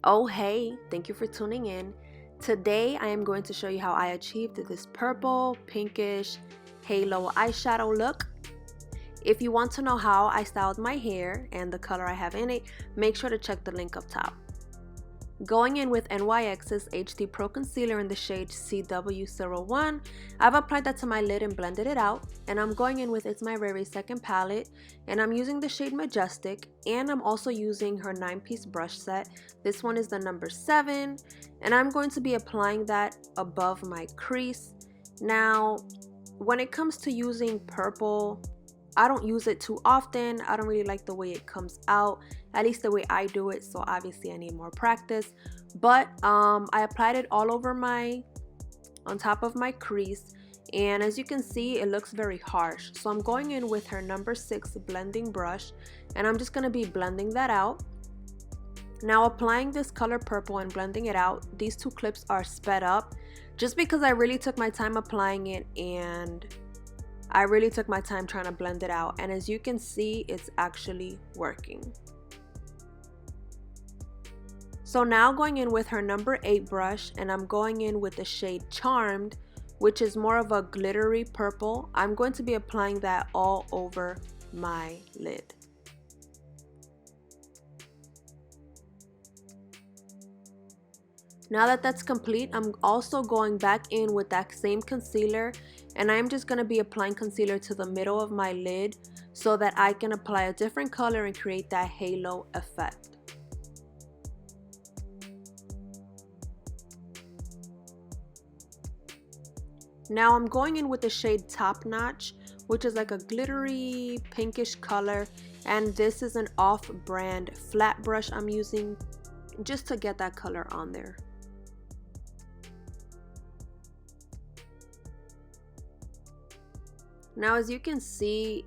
Oh hey, thank you for tuning in. Today I am going to show you how I achieved this purple, pinkish, halo eyeshadow look. If you want to know how I styled my hair and the color I have in it, make sure to check the link up top. Going in with NYX's HD Pro Concealer in the shade CW01, I've applied that to my lid and blended it out. And I'm going in with Itsmyrayeraye second palette, and I'm using the shade Majestic, and I'm also using her 9-piece brush set. This one is the number 7, and I'm going to be applying that above my crease. Now, when it comes to using purple, I don't use it too often. I don't really like the way it comes out, at least the way I do it, so obviously I need more practice. But I applied it all over on top of my crease, and as you can see, it looks very harsh. So I'm going in with her number 6 blending brush, and I'm just going to be blending that out. Now, applying this color purple and blending it out, these two clips are sped up just because I really took my time applying it, and I really took my time trying to blend it out, and as you can see, it's actually working. So now going in with her number 8 brush, and I'm going in with the shade Charmed, which is more of a glittery purple. I'm going to be applying that all over my lid. Now that that's complete, I'm also going back in with that same concealer, and I'm just going to be applying concealer to the middle of my lid so that I can apply a different color and create that halo effect. Now I'm going in with the shade Top Notch, which is like a glittery pinkish color, and this is an off-brand flat brush I'm using just to get that color on there. Now, as you can see,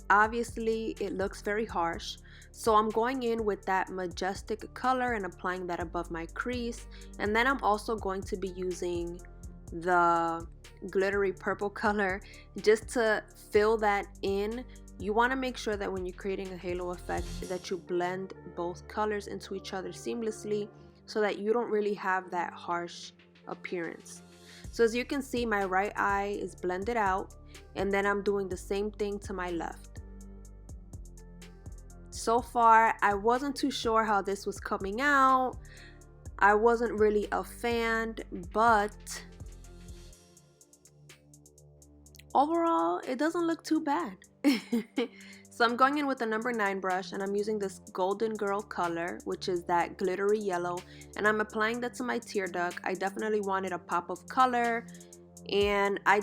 obviously it looks very harsh, so I'm going in with that Majestic color and applying that above my crease, and then I'm also going to be using the glittery purple color just to fill that in. You want to make sure that when you're creating a halo effect that you blend both colors into each other seamlessly so that you don't really have that harsh appearance. So as you can see, my right eye is blended out, and then I'm doing the same thing to my left. So far, I wasn't too sure how this was coming out. I wasn't really a fan, but overall, it doesn't look too bad. So I'm going in with the number 9 brush, and I'm using this Golden Girl color, which is that glittery yellow, and I'm applying that to my tear duct. I definitely wanted a pop of color, and I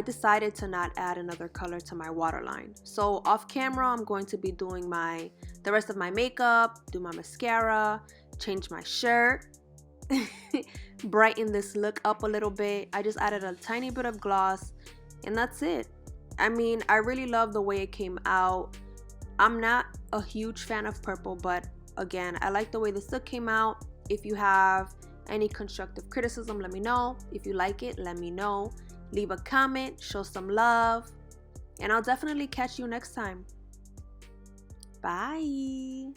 decided to not add another color to my waterline. So off camera, I'm going to be doing the rest of my makeup, do my mascara, change my shirt, brighten this look up a little bit. I just added a tiny bit of gloss, and that's it. I mean, I really love the way it came out. I'm not a huge fan of purple, but again, I like the way this look came out. If you have any constructive criticism, let me know. If you like it, let me know. Leave a comment, show some love, and I'll definitely catch you next time. Bye.